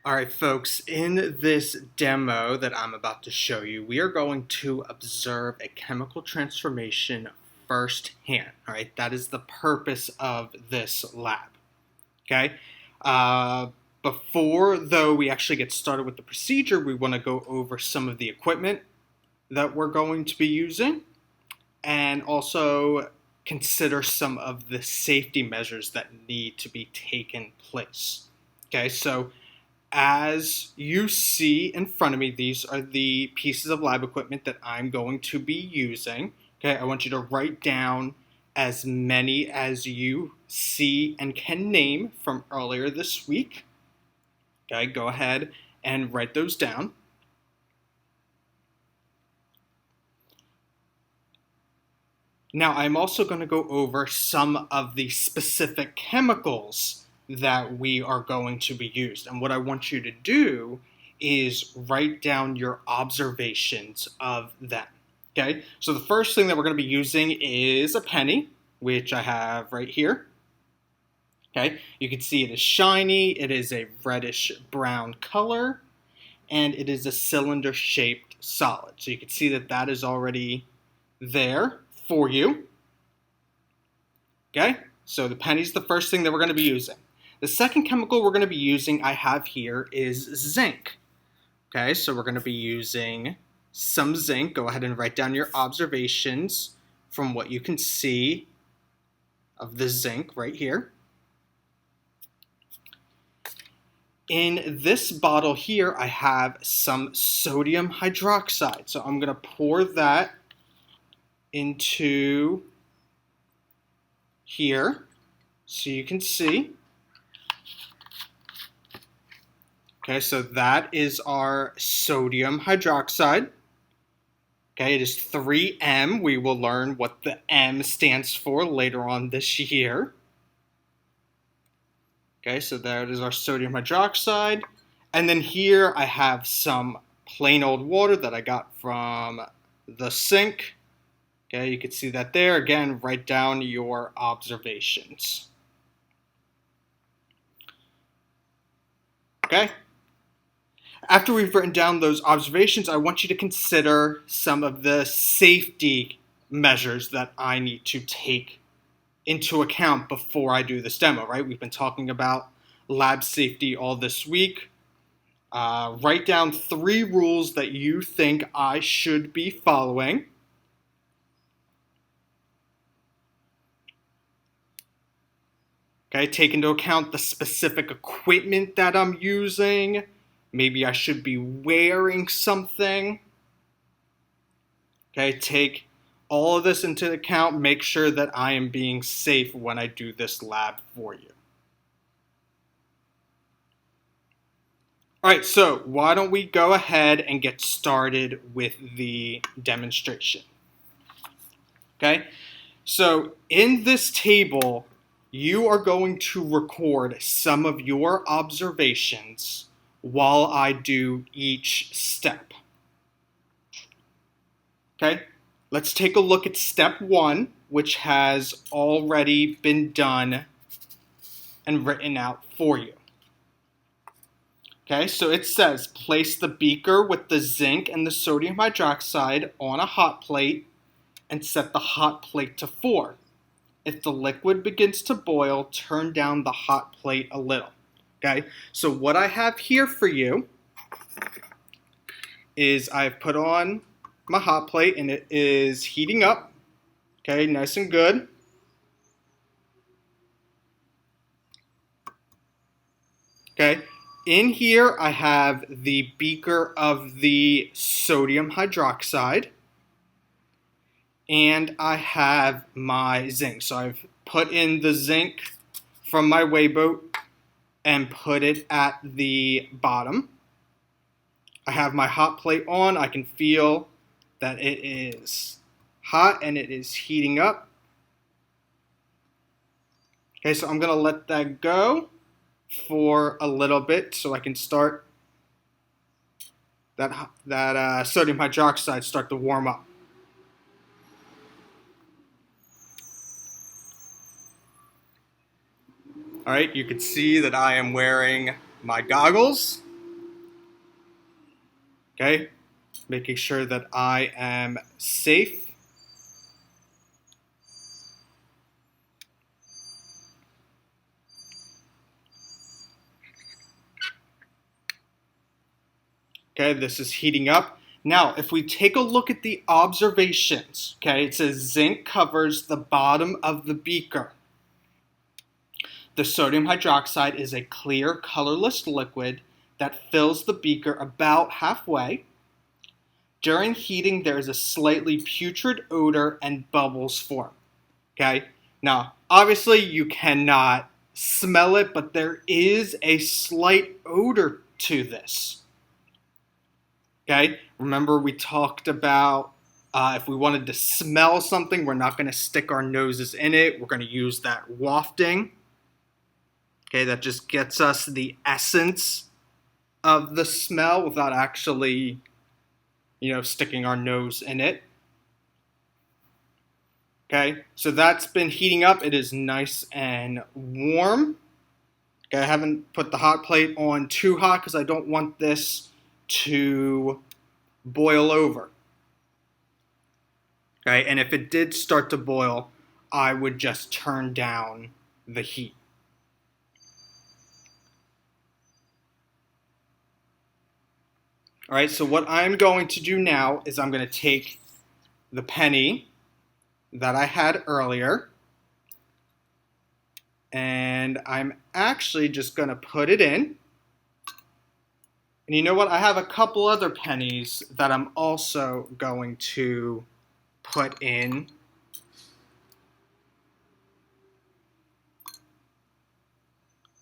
All right, folks, in this demo that I'm about to show you, we are going to observe a chemical transformation firsthand. All right, that is the purpose of this lab. Okay, uh, before though we actually get started with the procedure, we want to go over some of the equipment that we're going to be using and also consider some of the safety measures that need to be taken place. Okay, so as you see in front of me, these are the pieces of lab equipment that I'm going to be using. Okay, I want you to write down as many as you see and can name from earlier this week. Okay, go ahead and write those down. Now, I'm also going to go over some of the specific chemicals that we are going to be used. And what I want you to do is write down your observations of them. Okay, so the first thing that we're going to be using is a penny, which I have right here. Okay, you can see it is shiny, it is a reddish brown color, and it is a cylinder shaped solid. So you can see that that is already there for you. Okay, so the penny's the first thing that we're going to be using. The second chemical we're going to be using I have here is zinc. Okay, so we're going to be using some zinc. Go ahead and write down your observations from what you can see of the zinc right here. In this bottle here, I have some sodium hydroxide. So I'm going to pour that into here so you can see. Okay, so that is our sodium hydroxide. Okay, it is 3M. We will learn what the M stands for later on this year. Okay, so that is our sodium hydroxide. And then here I have some plain old water that I got from the sink. Okay, you can see that there. Again, write down your observations. Okay? After we've written down those observations, I want you to consider some of the safety measures that I need to take into account before I do this demo, right? We've been talking about lab safety all this week. Write down 3 rules that you think I should be following. Okay, take into account the specific equipment that I'm using. Maybe I should be wearing something. Okay, take all of this into account. Make sure that I am being safe when I do this lab for you. All right, so why don't we go ahead and get started with the demonstration. Okay, so in this table, you are going to record some of your observations while I do each step. Okay, let's take a look at step 1, which has already been done and written out for you. Okay, so it says place the beaker with the zinc and the sodium hydroxide on a hot plate and set the hot plate to 4. If the liquid begins to boil, turn down the hot plate a little. Okay, so what I have here for you is I've put on my hot plate and it is heating up. Okay, nice and good. Okay, in here I have the beaker of the sodium hydroxide and I have my zinc. So I've put in the zinc from my weigh boat and put it at the bottom. I have my hot plate on. I can feel that it is hot and it is heating up. Okay, so I'm going to let that go for a little bit so I can start that sodium hydroxide start to warm up. All right, you can see that I am wearing my goggles. Okay, making sure that I am safe. Okay, this is heating up. Now, if we take a look at the observations, okay, it says zinc covers the bottom of the beaker. The sodium hydroxide is a clear, colorless liquid that fills the beaker about halfway. During heating, there is a slightly putrid odor and bubbles form. Okay, now obviously you cannot smell it, but there is a slight odor to this. Okay, remember we talked about if we wanted to smell something, we're not going to stick our noses in it. We're going to use that wafting. Okay, that just gets us the essence of the smell without actually, sticking our nose in it. Okay, so that's been heating up. It is nice and warm. Okay, I haven't put the hot plate on too hot because I don't want this to boil over. Okay, and if it did start to boil, I would just turn down the heat. All right, so what I'm going to do now is I'm going to take the penny that I had earlier, and I'm actually just going to put it in. And you know what? I have a couple other pennies that I'm also going to put in.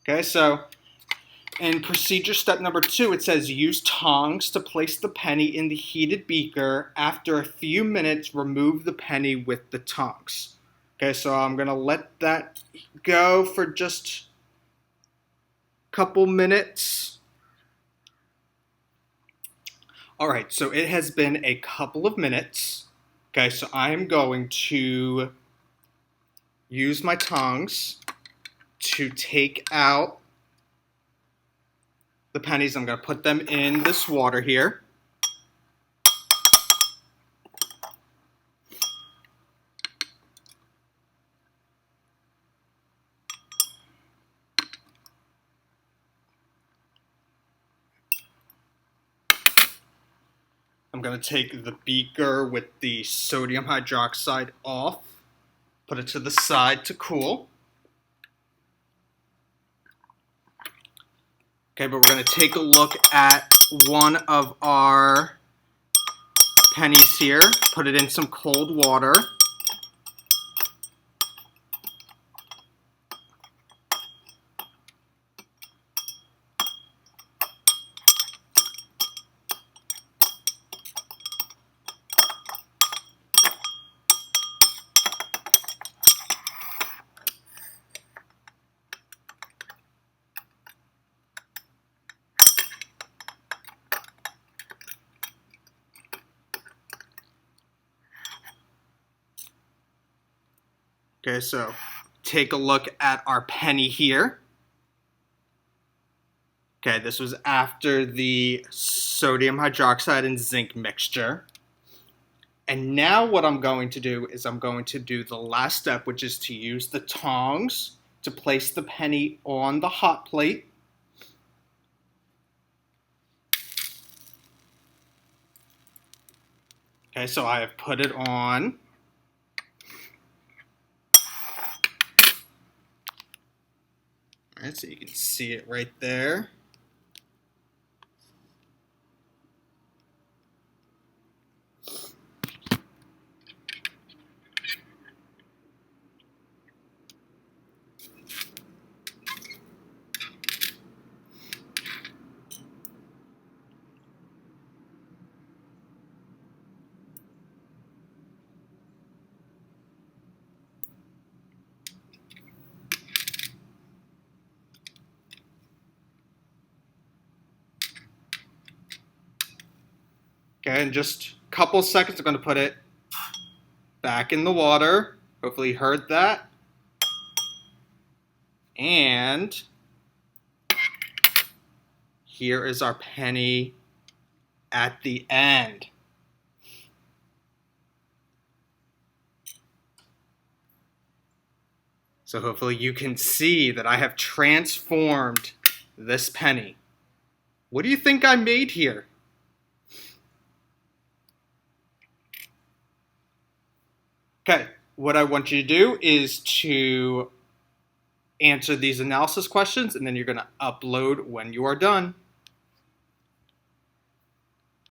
Okay, so in procedure step number 2, it says use tongs to place the penny in the heated beaker. After a few minutes, remove the penny with the tongs. Okay, so I'm going to let that go for just a couple minutes. All right, so it has been a couple of minutes. Okay, so I am going to use my tongs to take out the pennies. I'm going to put them in this water here. I'm going to take the beaker with the sodium hydroxide off, put it to the side to cool. Okay, but we're going to take a look at one of our pennies here, put it in some cold water. Okay, so take a look at our penny here. Okay, this was after the sodium hydroxide and zinc mixture. And now what I'm going to do is I'm going to do the last step, which is to use the tongs to place the penny on the hot plate. Okay, so I have put it on. All right, so you can see it right there. Okay, in just a couple seconds, I'm going to put it back in the water. Hopefully you heard that. And here is our penny at the end. So hopefully you can see that I have transformed this penny. What do you think I made here? Okay, what I want you to do is to answer these analysis questions, and then you're going to upload when you are done.